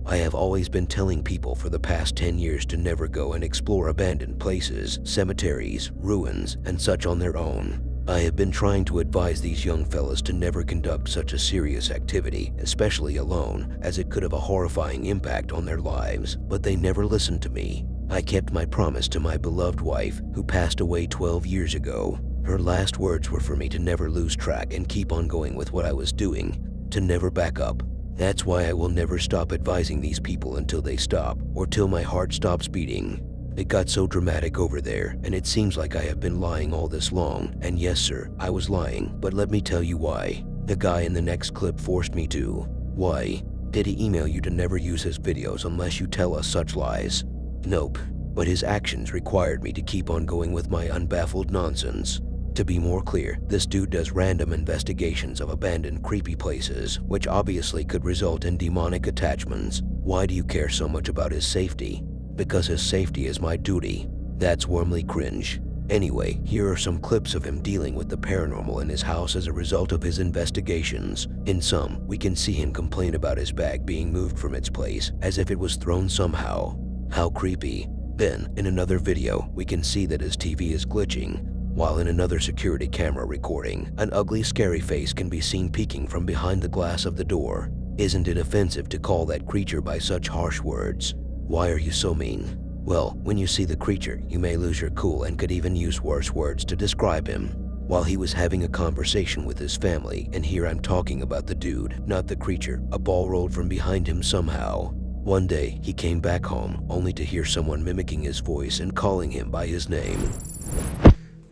I have always been telling people for the past 10 years to never go and explore abandoned places, cemeteries, ruins, and such on their own. I have been trying to advise these young fellas to never conduct such a serious activity, especially alone, as it could have a horrifying impact on their lives, but they never listened to me. I kept my promise to my beloved wife, who passed away 12 years ago. Her last words were for me to never lose track and keep on going with what I was doing, to never back up. That's why I will never stop advising these people until they stop, or till my heart stops beating. It got so dramatic over there, and it seems like I have been lying all this long, and yes sir, I was lying, but let me tell you why. The guy in the next clip forced me to. Why? Did he email you to never use his videos unless you tell us such lies? Nope, but his actions required me to keep on going with my unbaffled nonsense. To be more clear, this dude does random investigations of abandoned creepy places, which obviously could result in demonic attachments. Why do you care so much about his safety? Because his safety is my duty. That's warmly cringe. Anyway, here are some clips of him dealing with the paranormal in his house as a result of his investigations. In some, we can see him complain about his bag being moved from its place, as if it was thrown somehow. How creepy. Then, in another video, we can see that his TV is glitching, while in another security camera recording, an ugly scary face can be seen peeking from behind the glass of the door. Isn't it offensive to call that creature by such harsh words? Why are you so mean? Well, when you see the creature, you may lose your cool and could even use worse words to describe him. While he was having a conversation with his family, and here I'm talking about the dude, not the creature, a ball rolled from behind him somehow. One day, he came back home, only to hear someone mimicking his voice and calling him by his name.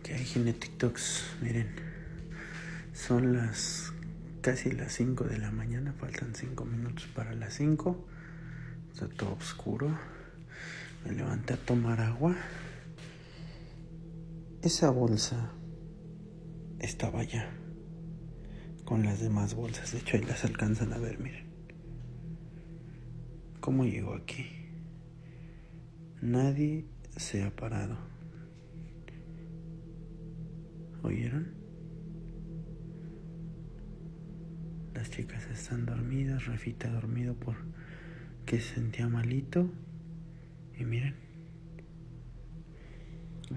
Que hay TikToks, miren, son casi las 5 de la mañana, faltan 5 minutos para las 5. Está todo oscuro. Me levanté a tomar agua. Esa bolsa estaba allá con las demás bolsas. De hecho, ahí las alcanzan a ver, miren. ¿Cómo llegó aquí? Nadie se ha parado. ¿Oyeron? Las chicas están dormidas. Rafita dormido porque se sentía malito. Y miren,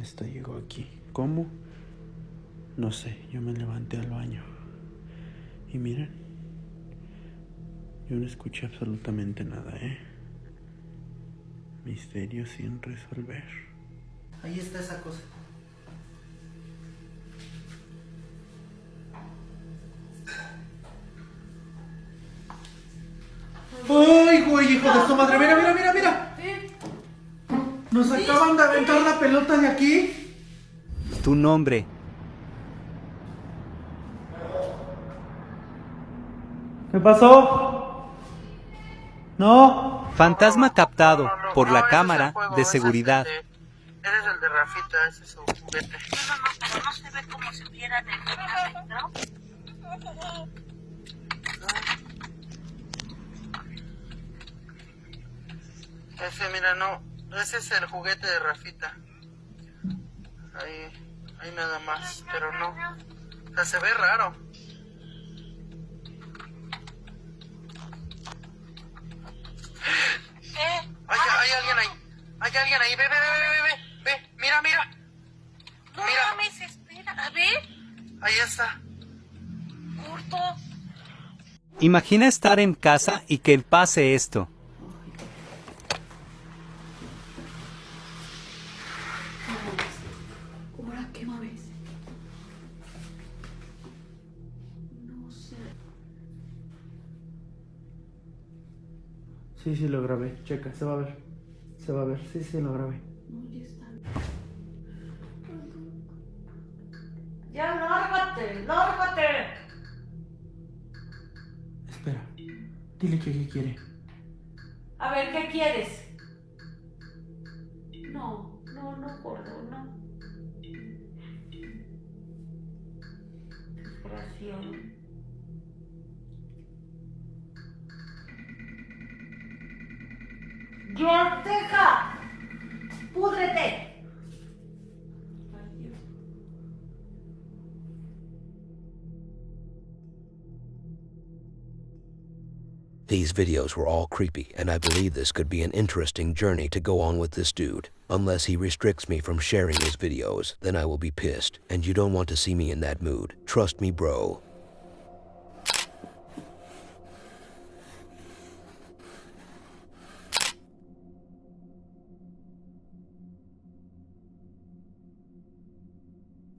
esto llegó aquí. ¿Cómo? No sé, yo me levanté al baño. Y miren, yo no escuché absolutamente nada, Misterio sin resolver. Ahí está esa cosa. ¡Ay, güey, hijo de su madre! ¡Mira, mira, mira, mira! Nos acaban de aventar la pelota de aquí. Tu nombre. ¿Qué pasó? ¿No? Fantasma captado por la ese es cámara el juego, de seguridad. Ese es el de Rafita, ese es su juguete. No, pero no se ve como si hubiera de adentro. Ese, mira, no. Ese es el juguete de Rafita. Ahí nada más, pero no. O sea, se ve raro. Hay alguien ahí. Hay alguien ahí. Ve. Mira. No Mira. mames, espera. A ver. Ahí está. Corto. Imagina estar en casa y que pase esto. ¿Ahora qué mames? No sé. Sí, lo grabé. Checa, se va a ver. Sí, lo grabé. No, ya está. Ya, lárgate. Espera. Dile que qué quiere. A ver, ¿qué quieres? No, gordo, no. Desgraciado. ¡Ya, deja! ¡Púdrete! Ay, Dios. These videos were all creepy, and I believe this could be an interesting journey to go on with this dude. Unless he restricts me from sharing his videos, then I will be pissed, and you don't want to see me in that mood. Trust me, bro.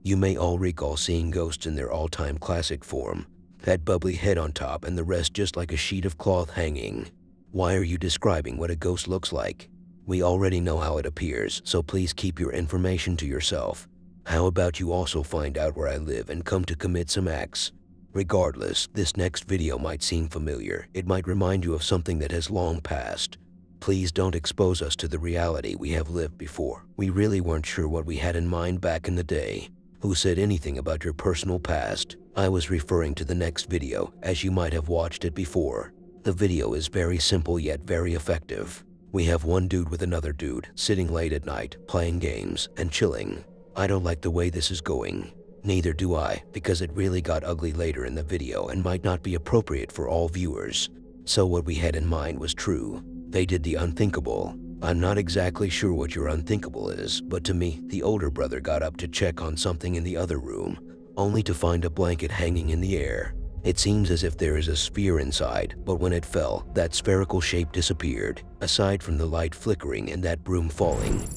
You may all recall seeing ghosts in their all-time classic form. That bubbly head on top and the rest just like a sheet of cloth hanging. Why are you describing what a ghost looks like? We already know how it appears, so please keep your information to yourself. How about you also find out where I live and come to commit some acts? Regardless, this next video might seem familiar. It might remind you of something that has long passed. Please don't expose us to the reality we have lived before. We really weren't sure what we had in mind back in the day. Who said anything about your personal past? I was referring to the next video, as you might have watched it before. The video is very simple yet very effective. We have one dude with another dude, sitting late at night, playing games, and chilling. I don't like the way this is going. Neither do I, because it really got ugly later in the video and might not be appropriate for all viewers. So what we had in mind was true. They did the unthinkable. I'm not exactly sure what your unthinkable is, but to me, the older brother got up to check on something in the other room, only to find a blanket hanging in the air. It seems as if there is a sphere inside, but when it fell, that spherical shape disappeared, aside from the light flickering and that broom falling.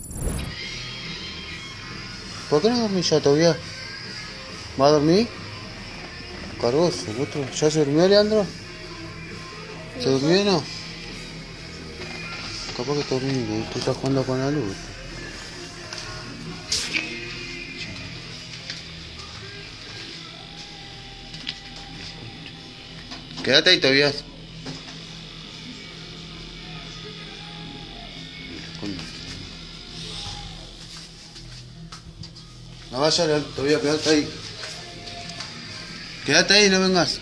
¿Por qué no dormís ya todavía? ¿Va a dormir? Cargoso, otro. ¿Ya se durmió, Leandro? ¿Se durmió o no? Capaz que está durmiendo, tú estás jugando con la luz. Quédate ahí, Tobias. No vayas, Tobias, quédate ahí. Quédate ahí, no vengas.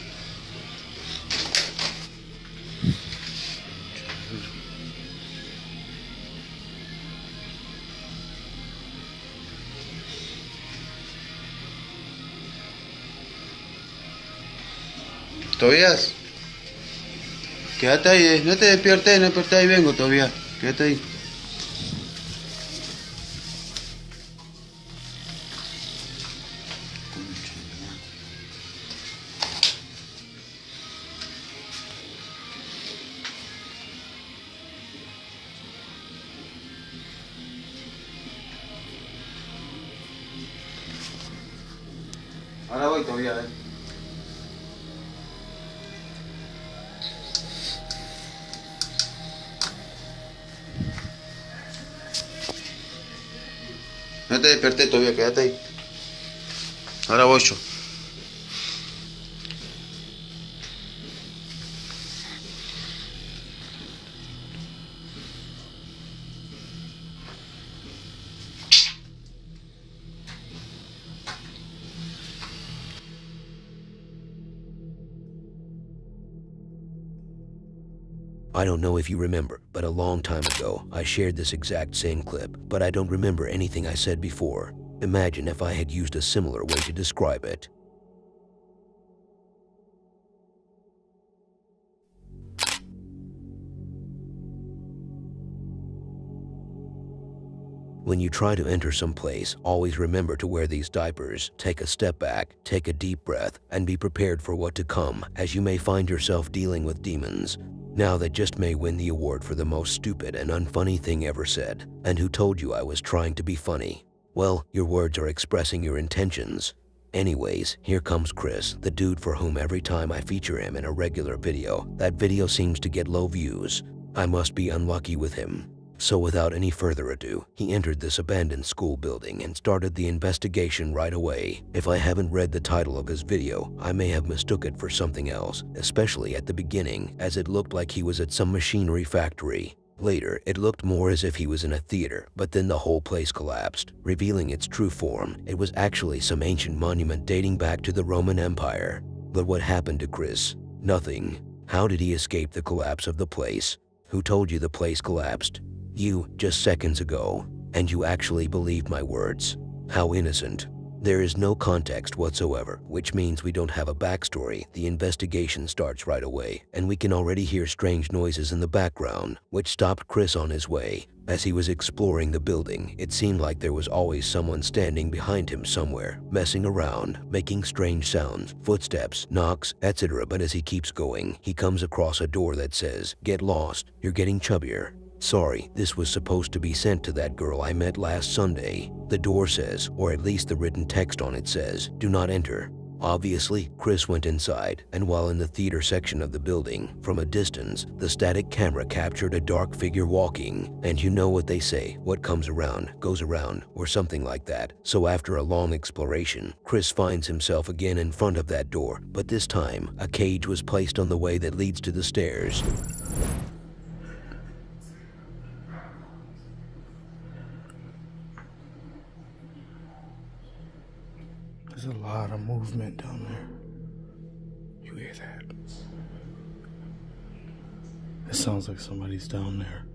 Tobias, quédate ahí, no te despiertes, ahí vengo, Tobias, quédate ahí. Ahora voy, Tobias, No te desperté todavía, quédate ahí. Ahora voy yo. I don't know if you remember, but a long time ago, I shared this exact same clip, but I don't remember anything I said before. Imagine if I had used a similar way to describe it. When you try to enter some place, always remember to wear these diapers, take a step back, take a deep breath, and be prepared for what to come, as you may find yourself dealing with demons. Now that just may win the award for the most stupid and unfunny thing ever said. And who told you I was trying to be funny? Well, your words are expressing your intentions. Anyways, here comes Chris, the dude for whom every time I feature him in a regular video, that video seems to get low views. I must be unlucky with him. So without any further ado, he entered this abandoned school building and started the investigation right away. If I haven't read the title of his video, I may have mistook it for something else, especially at the beginning, as it looked like he was at some machinery factory. Later, it looked more as if he was in a theater, but then the whole place collapsed, revealing its true form. It was actually some ancient monument dating back to the Roman Empire. But what happened to Chris? Nothing. How did he escape the collapse of the place? Who told you the place collapsed? You, just seconds ago. And you actually believed my words. How innocent. There is no context whatsoever, which means we don't have a backstory. The investigation starts right away, and we can already hear strange noises in the background, which stopped Chris on his way. As he was exploring the building, it seemed like there was always someone standing behind him somewhere, messing around, making strange sounds, footsteps, knocks, etc. But as he keeps going, he comes across a door that says, "Get lost, you're getting chubbier." Sorry, this was supposed to be sent to that girl I met last Sunday. The door says, or at least the written text on it says, "Do not enter." Obviously, Chris went inside, and while in the theater section of the building, from a distance, the static camera captured a dark figure walking. And you know what they say, what comes around, goes around, or something like that. So after a long exploration, Chris finds himself again in front of that door, but this time, a cage was placed on the way that leads to the stairs. There's a lot of movement down there. You hear that? It sounds like somebody's down there.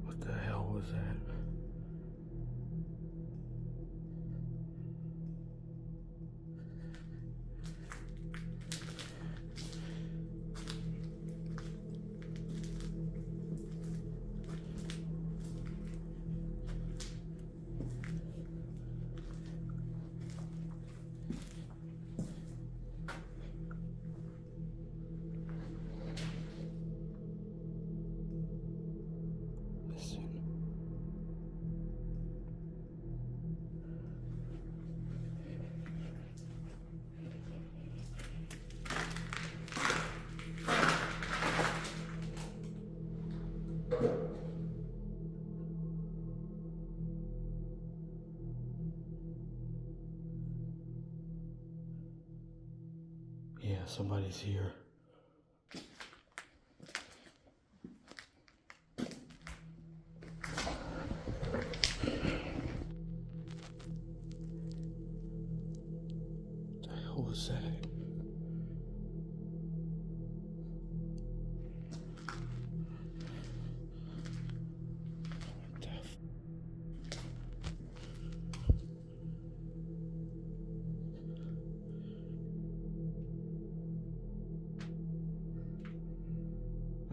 What the hell was that? Yeah, somebody's here. What the hell was that? What the f-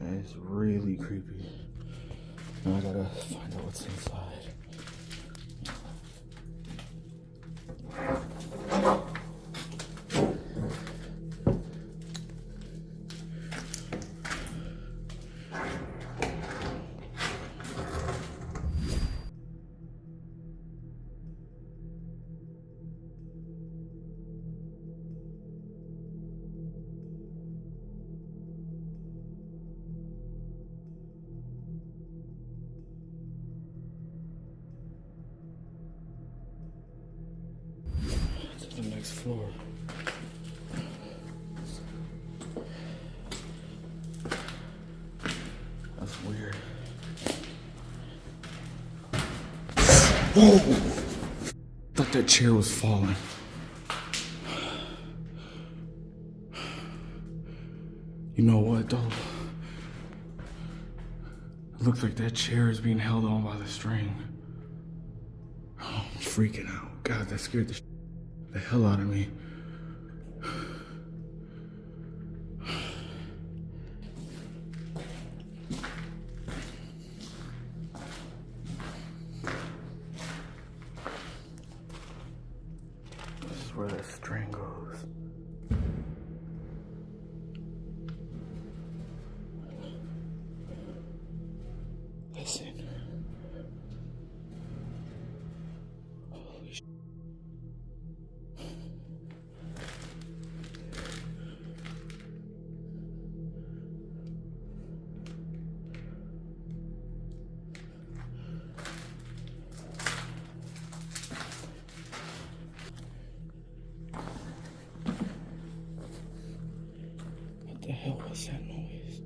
That is really creepy. Now I gotta find out what's inside. To the next floor. That's weird. Whoa! Thought that chair was falling. You know what though? It looks like that chair is being held on by the string. Oh, I'm freaking out. God, that scared the hell out of me. This is where the string goes. Listen. Holy shit. the hell was that noise?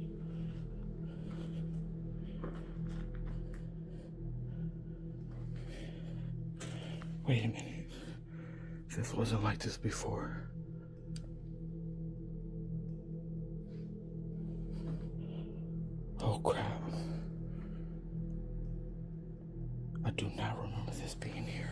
Wait a minute. This wasn't like this before. Oh crap. I do not remember this being here.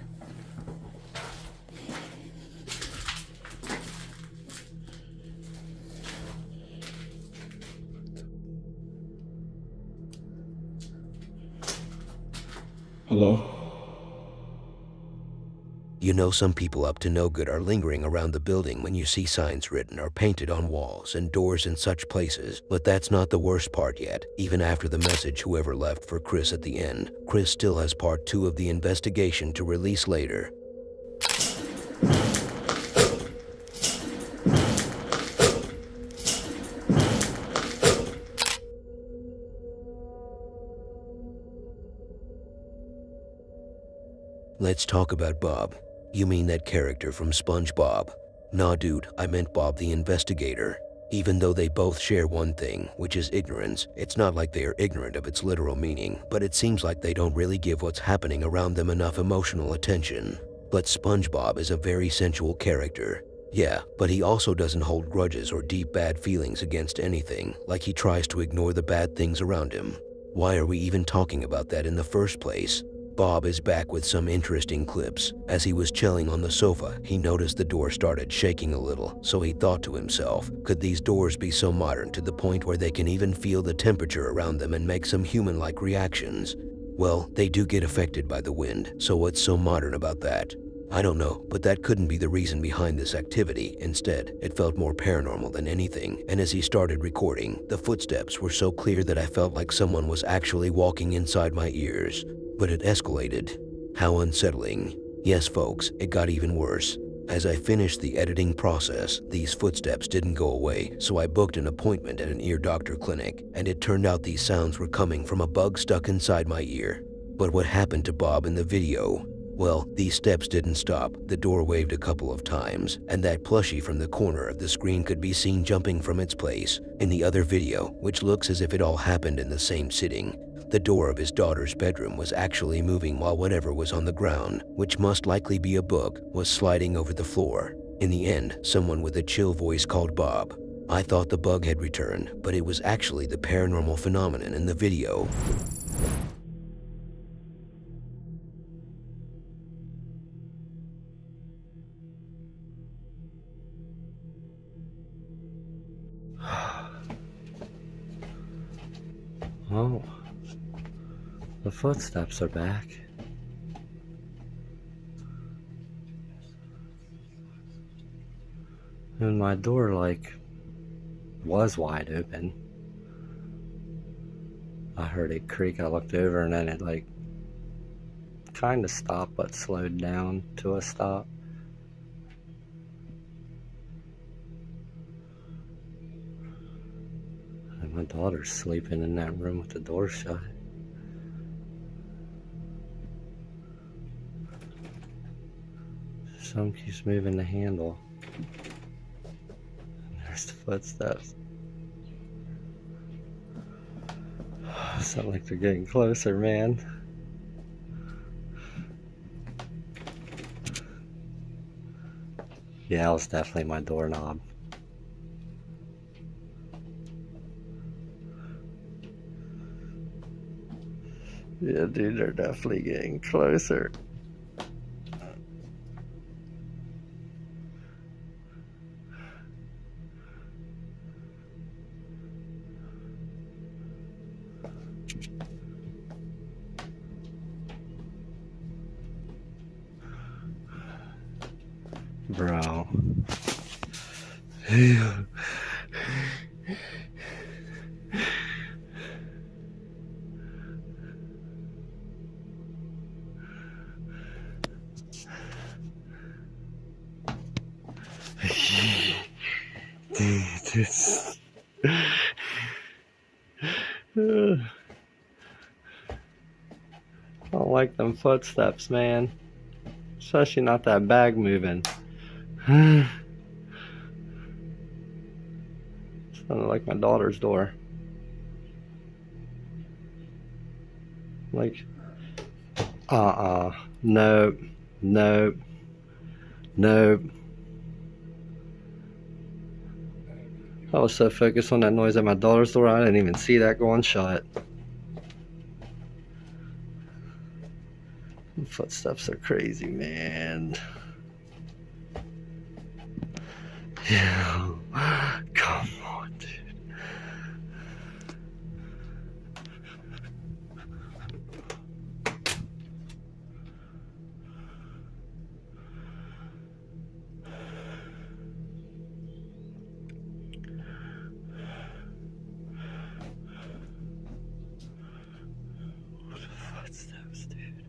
Hello? You know, some people up to no good are lingering around the building when you see signs written or painted on walls and doors in such places. But that's not the worst part yet. Even after the message whoever left for Chris at the end, Chris still has part 2 of the investigation to release later. Let's talk about Bob. You mean that character from SpongeBob? Nah dude, I meant Bob the investigator. Even though they both share one thing, which is ignorance, it's not like they are ignorant of its literal meaning, but it seems like they don't really give what's happening around them enough emotional attention. But SpongeBob is a very sensual character. Yeah, but he also doesn't hold grudges or deep bad feelings against anything, like he tries to ignore the bad things around him. Why are we even talking about that in the first place? Bob is back with some interesting clips. As he was chilling on the sofa, he noticed the door started shaking a little, so he thought to himself, could these doors be so modern to the point where they can even feel the temperature around them and make some human-like reactions? Well, they do get affected by the wind, so what's so modern about that? I don't know, but that couldn't be the reason behind this activity. Instead, it felt more paranormal than anything, and as he started recording, the footsteps were so clear that I felt like someone was actually walking inside my ears. But it escalated. How unsettling. Yes, folks, it got even worse. As I finished the editing process, these footsteps didn't go away, so I booked an appointment at an ear doctor clinic, and it turned out these sounds were coming from a bug stuck inside my ear. But what happened to Bob in the video? Well, these steps didn't stop. The door waved a couple of times, and that plushie from the corner of the screen could be seen jumping from its place. In the other video, which looks as if it all happened in the same sitting, the door of his daughter's bedroom was actually moving while whatever was on the ground, which must likely be a book, was sliding over the floor. In the end, someone with a chill voice called Bob. I thought the bug had returned, but it was actually the paranormal phenomenon in the video. Oh, the footsteps are back. And my door, was wide open. I heard it creak, I looked over, and then it, kind of stopped, but slowed down to a stop. And my daughter's sleeping in that room with the door shut. Someone keeps moving the handle. And there's the footsteps. Sound like they're getting closer, man. Yeah, it was definitely my doorknob. Yeah, dude, they're definitely getting closer. Bro. Dude, this... I don't like them footsteps, man. Especially not that bag moving. Kinda like my daughter's door. Like, nope, nope, nope. I was so focused on that noise at my daughter's door, I didn't even see that going shut. Footsteps are crazy, man. Yeah. Come on, dude. Footsteps, dude.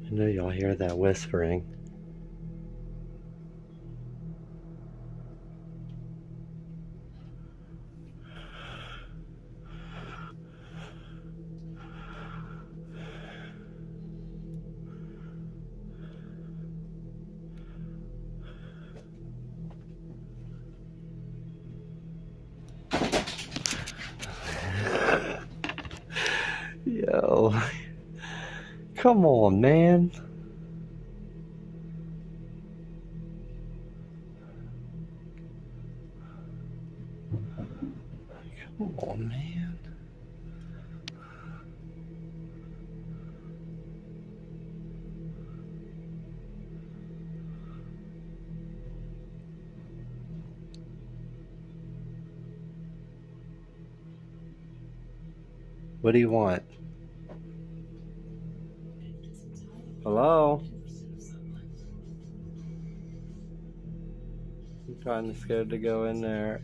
I know y'all hear that whispering. Yo, come on, man. Come on, man. What do you want? Hello? I'm kind of scared to go in there.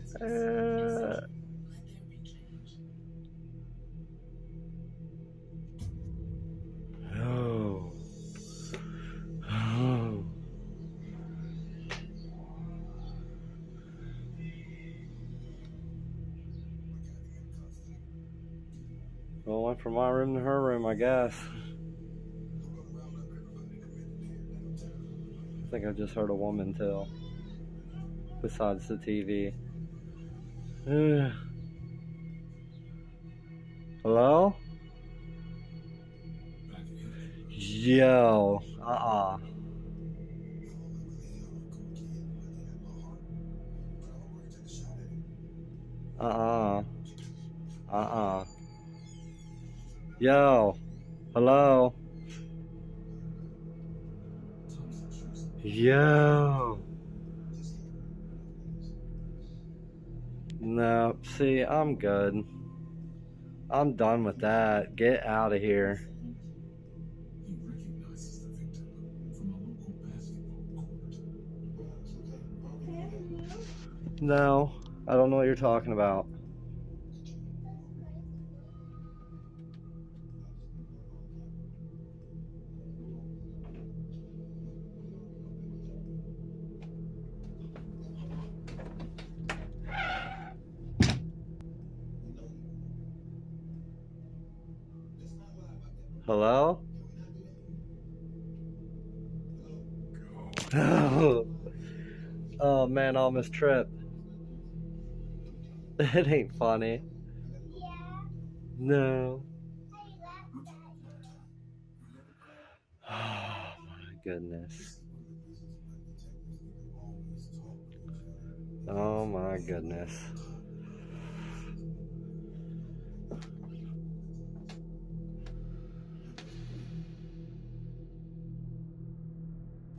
Oh. Oh. Well, went from my room to her room, I guess. I think I just heard a woman too. Besides the TV. Hello? Yo. Yo. Hello? Yo. No, see, I'm good. I'm done with that. Get out of here. No, I don't know what you're talking about. Hello? Oh man, I almost tripped. It ain't funny. No. Oh my goodness. Oh my goodness.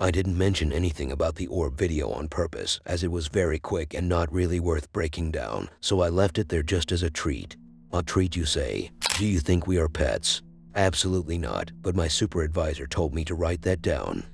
I didn't mention anything about the orb video on purpose, as it was very quick and not really worth breaking down, so I left it there just as a treat. A treat, you say? Do you think we are pets? Absolutely not, but my super advisor told me to write that down.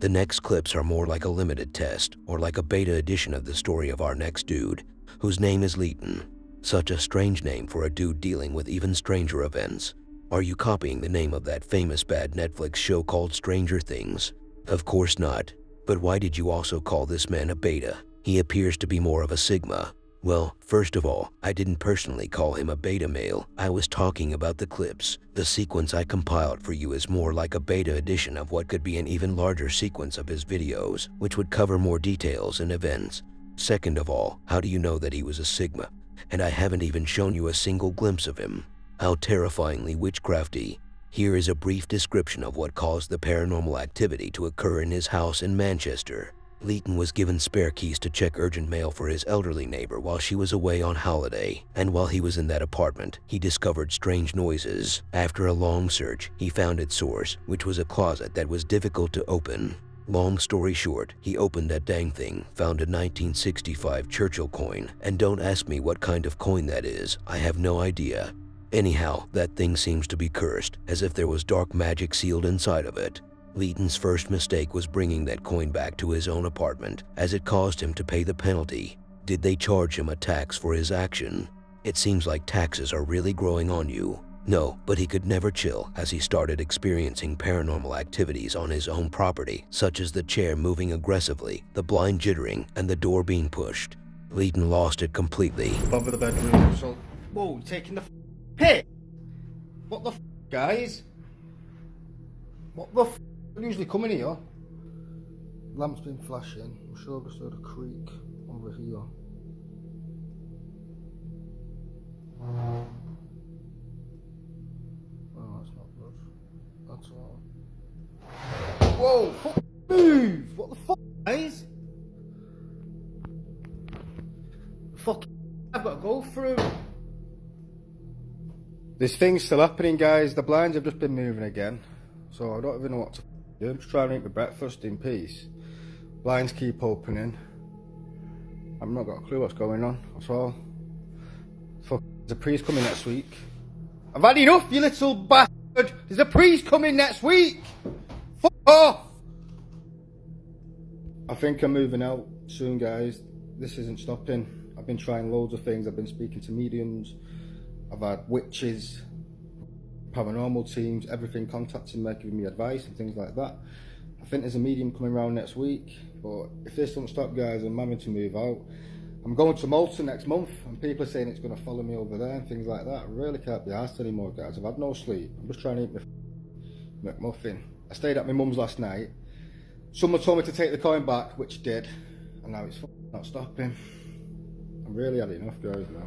The next clips are more like a limited test, or like a beta edition of the story of our next dude, whose name is Leighton. Such a strange name for a dude dealing with even stranger events. Are you copying the name of that famous bad Netflix show called Stranger Things? Of course not. But why did you also call this man a beta? He appears to be more of a sigma. Well, first of all, I didn't personally call him a beta male. I was talking about the clips. The sequence I compiled for you is more like a beta edition of what could be an even larger sequence of his videos, which would cover more details and events. Second of all, how do you know that he was a sigma? And I haven't even shown you a single glimpse of him. How terrifyingly witchcrafty. Here is a brief description of what caused the paranormal activity to occur in his house in Manchester. Leighton was given spare keys to check urgent mail for his elderly neighbor while she was away on holiday, and while he was in that apartment, he discovered strange noises. After a long search, he found its source, which was a closet that was difficult to open. Long story short, he opened that dang thing, found a 1965 Churchill coin, and don't ask me what kind of coin that is, I have no idea. Anyhow, that thing seems to be cursed, as if there was dark magic sealed inside of it. Leighton's first mistake was bringing that coin back to his own apartment, as it caused him to pay the penalty. Did they charge him a tax for his action? It seems like taxes are really growing on you. No, but he could never chill as he started experiencing paranormal activities on his own property, such as the chair moving aggressively, the blind jittering, and the door being pushed. Leighton lost it completely. Above the bedroom, so... Whoa, taking the piss? What the guys? What the I usually come in here. Lamp's been flashing. I'm sure I just heard a creak over here. Oh, that's not good. That's all. Whoa! Fuck, move! What the fuck, guys? Fuck! I've got to go through. This thing's still happening, guys. The blinds have just been moving again, so I don't even know what to do. I'm just trying to eat my breakfast in peace. Blinds keep opening. I've not got a clue what's going on at all. Fuck, there's a priest coming next week. I've had enough, you little bastard! There's a priest coming next week! Fuck off! I think I'm moving out soon, guys. This isn't stopping. I've been trying loads of things. I've been speaking to mediums. I've had witches, paranormal teams, everything contacting me, giving me advice and things like that. I think there's a medium coming around next week, but if this don't stop, guys, I'm having to move out. I'm going to Malta next month, and people are saying it's going to follow me over there and things like that. I really can't be arsed anymore, guys. I've had no sleep. I'm just trying to eat my McMuffin. I stayed at my mum's last night. Someone told me to take the coin back, which I did, and now it's not stopping. I'm really had enough, guys, now.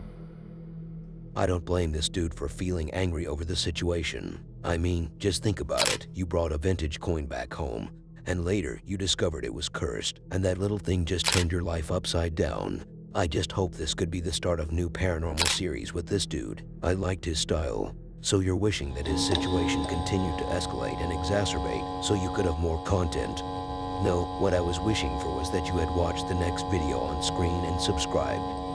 I don't blame this dude for feeling angry over the situation. I mean, just think about it. You brought a vintage coin back home, and later you discovered it was cursed, and that little thing just turned your life upside down. I just hope this could be the start of new paranormal series with this dude. I liked his style. So you're wishing that his situation continued to escalate and exacerbate so you could have more content. No, what I was wishing for was that you had watched the next video on screen and subscribed.